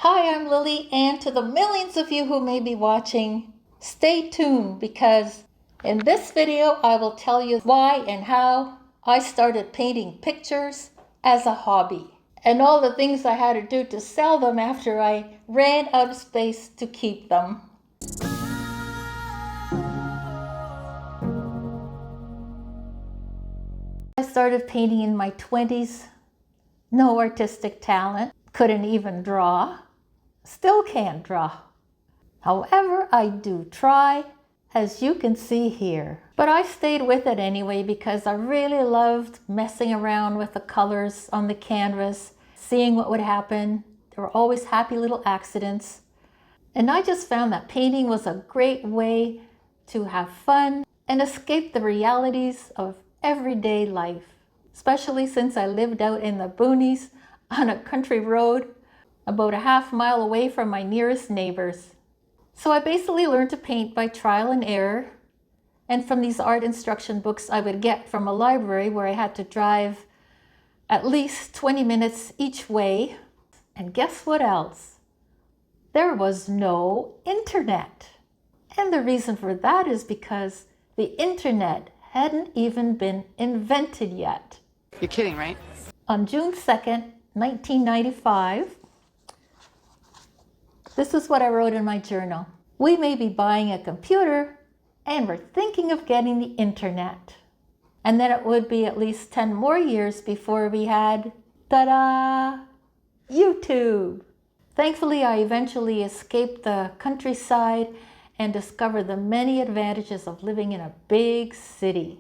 Hi, I'm Lily, and to the millions of you who may be watching, stay tuned because in this video I will tell you why and how I started painting pictures as a hobby and all the things I had to do to sell them after I ran out of space to keep them. I started painting in my 20s, no artistic talent, couldn't even draw. Still can't draw. However, I do try, as you can see here. But I stayed with it anyway because I really loved messing around with the colors on the canvas, seeing what would happen. There were always happy little accidents. And I just found that painting was a great way to have fun and escape the realities of everyday life, especially since I lived out in the boonies on a country road about a half-mile away from my nearest neighbors. So I basically learned to paint by trial and error, and from these art instruction books I would get from a library where I had to drive at least 20 minutes each way. And guess what else? There was no internet. And the reason for that is because the internet hadn't even been invented yet. You're kidding, right? On June 2nd, 1995, this is what I wrote in my journal. We may be buying a computer and we're thinking of getting the internet. And then it would be at least 10 more years before we had, ta-da, YouTube. Thankfully, I eventually escaped the countryside and discovered the many advantages of living in a big city.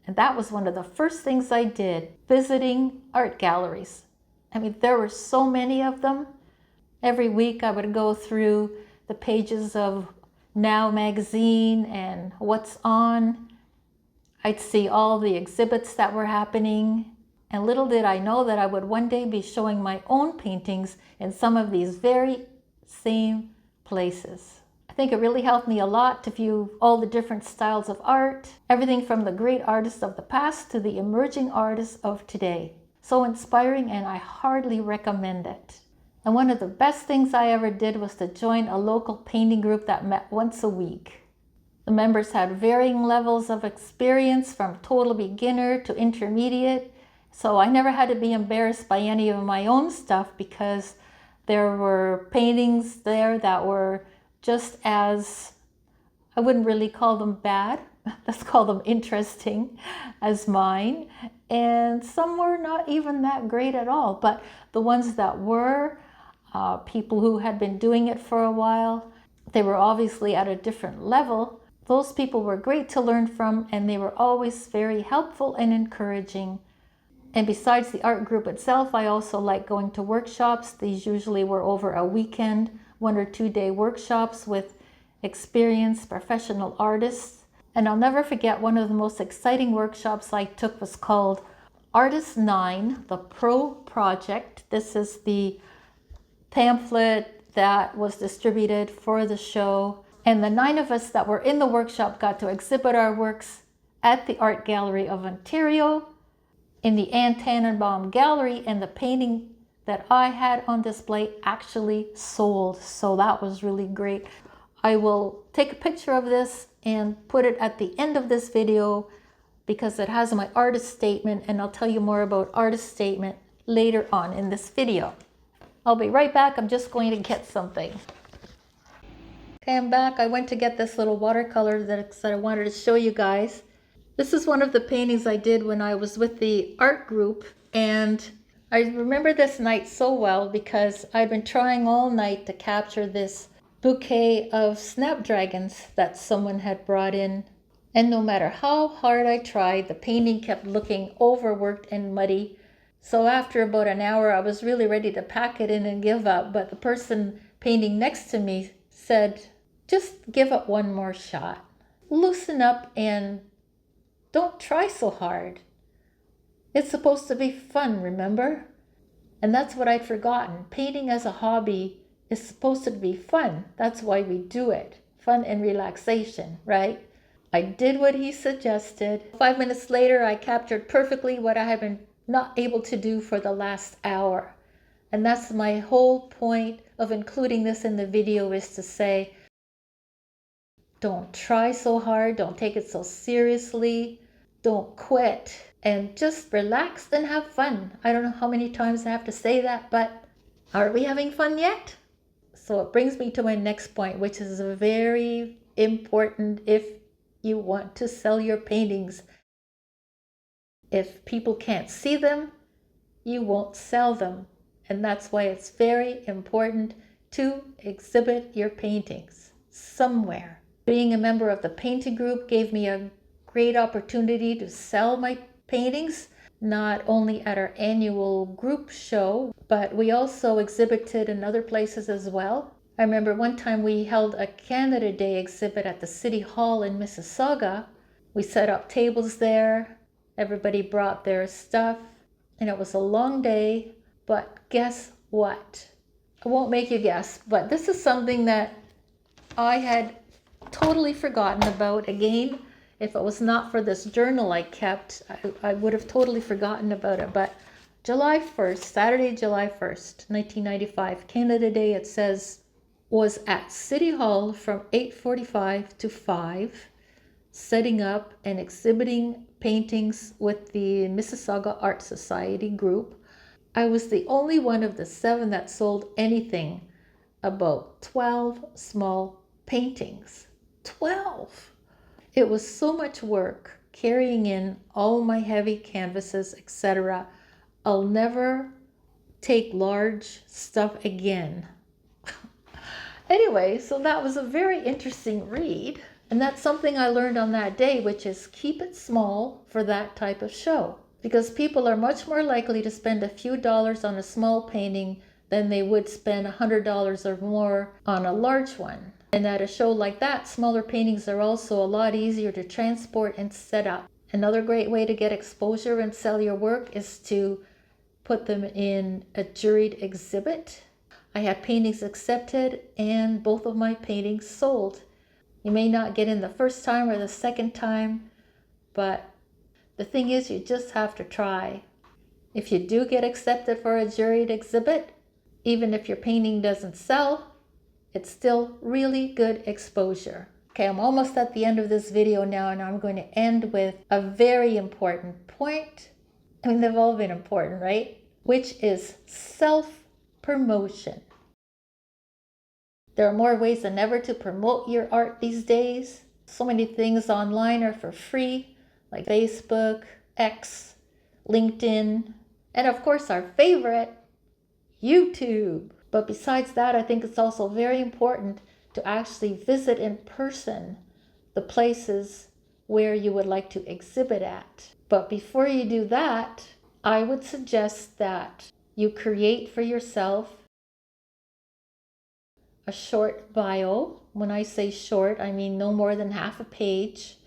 And that was one of the first things I did, visiting art galleries. I mean, there were so many of them. Every week I would go through the pages of Now magazine and What's On. I'd see all the exhibits that were happening. And little did I know that I would one day be showing my own paintings in some of these very same places. I think it really helped me a lot to view all the different styles of art, everything from the great artists of the past to the emerging artists of today. So inspiring, and I hardly recommend it. And one of the best things I ever did was to join a local painting group that met once a week. The members had varying levels of experience from total beginner to intermediate, so I never had to be embarrassed by any of my own stuff because there were paintings there that were just as, I wouldn't really call them bad, let's call them interesting, as mine. And some were not even that great at all, but the ones that were, people who had been doing it for a while, they were obviously at a different level. Those people were great to learn from, and they were always very helpful and encouraging. And besides the art group itself, I also like going to workshops. These usually were over a weekend, 1 or 2 day workshops with experienced professional artists. And I'll never forget, one of the most exciting workshops I took was called Artis 9, the Pro Project. This is the pamphlet that was distributed for the show. And the 9 of us that were in the workshop got to exhibit our works at the Art Gallery of Ontario, in the Anne Tannenbaum Gallery, and the painting that I had on display actually sold. So that was really great. I will take a picture of this and put it at the end of this video because it has my artist statement, and I'll tell you more about artist statement later on in this video. I'll be right back. I'm just going to get something. Okay, I'm back. I went to get this little watercolor that I wanted to show you guys. This is one of the paintings I did when I was with the art group, and I remember this night so well because I'd been trying all night to capture this bouquet of snapdragons that someone had brought in. And no matter how hard I tried, the painting kept looking overworked and muddy. So after about an hour, I was really ready to pack it in and give up. But the person painting next to me said, just give it one more shot. Loosen up and don't try so hard. It's supposed to be fun, remember? And that's what I'd forgotten. Painting as a hobby is supposed to be fun. That's why we do it. Fun and relaxation, right? I did what he suggested. 5 minutes later, I captured perfectly what I had been not able to do for the last hour. And that's my whole point of including this in the video, is to say, don't try so hard, don't take it so seriously, don't quit, and just relax and have fun. I don't know how many times I have to say that, but are we having fun yet? So it brings me to my next point, which is very important if you want to sell your paintings. If people can't see them, you won't sell them. And that's why it's very important to exhibit your paintings somewhere. Being a member of the painting group gave me a great opportunity to sell my paintings, not only at our annual group show, but we also exhibited in other places as well. I remember one time we held a Canada Day exhibit at the City Hall in Mississauga. We set up tables there, everybody brought their stuff, and it was a long day, but guess what? I won't make you guess, but this is something that I had totally forgotten about. Again, if it was not for this journal I kept, I would have totally forgotten about it. But July 1st, Saturday, July 1st, 1995, Canada Day, it says, was at City Hall from 8:45 to 5, setting up and exhibiting paintings with the Mississauga Art Society group. I was the only one of the 7 that sold anything, about 12 small paintings. 12! It was so much work carrying in all my heavy canvases, etc. I'll never take large stuff again. Anyway, so that was a very interesting read. And that's something I learned on that day, which is keep it small for that type of show. Because people are much more likely to spend a few dollars on a small painting than they would spend $100 or more on a large one. And at a show like that, smaller paintings are also a lot easier to transport and set up. Another great way to get exposure and sell your work is to put them in a juried exhibit. I had paintings accepted and both of my paintings sold. You may not get in the first time or the second time, but the thing is, you just have to try. If you do get accepted for a juried exhibit, even if your painting doesn't sell, it's still really good exposure. Okay, I'm almost at the end of this video now, and I'm going to end with a very important point. I mean, they've all been important, right? Which is self-promotion. There are more ways than ever to promote your art these days. So many things online are for free, like Facebook, X, LinkedIn, and of course our favorite, YouTube. But besides that, I think it's also very important to actually visit in person the places where you would like to exhibit at. But before you do that, I would suggest that you create for yourself a short bio. When I say short, I mean no more than half a page,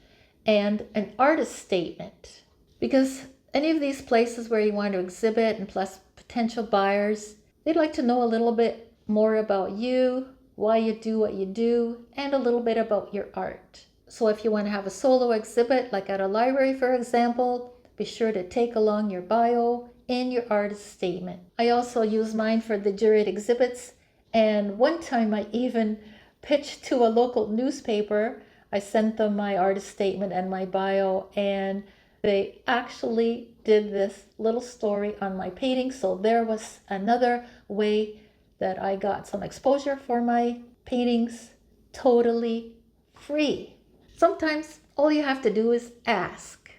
and an artist statement. Because any of these places where you want to exhibit, and plus potential buyers, they'd like to know a little bit more about you, why you do what you do, and a little bit about your art. So if you want to have a solo exhibit, like at a library, for example, be sure to take along your bio and your artist statement. I also use mine for the juried exhibits, and one time I even pitched to a local newspaper. I sent them my artist statement and my bio, and they actually did this little story on my painting. So there was another way that I got some exposure for my paintings, totally free. Sometimes all you have to do is ask.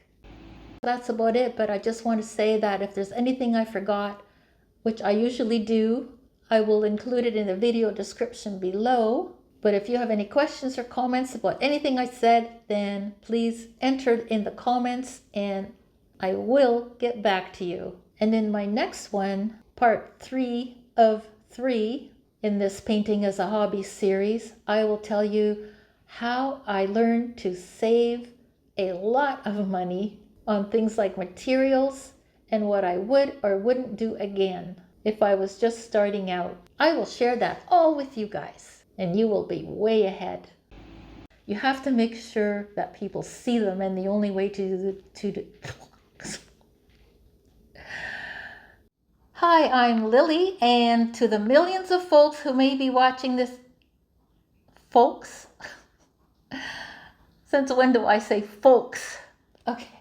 That's about it, but I just want to say that if there's anything I forgot, which I usually do, I will include it in the video description below. But if you have any questions or comments about anything I said, then please enter in the comments and I will get back to you. And in my next one, part 3 of 3 in this Painting as a Hobby series, I will tell you how I learned to save a lot of money on things like materials and what I would or wouldn't do again if I was just starting out. I will share that all with you guys, and you will be way ahead. You have to make sure that people see them, and the only way to Hi, I'm Lily, and to the millions of folks who may be watching this, folks? Since when do I say folks? Okay.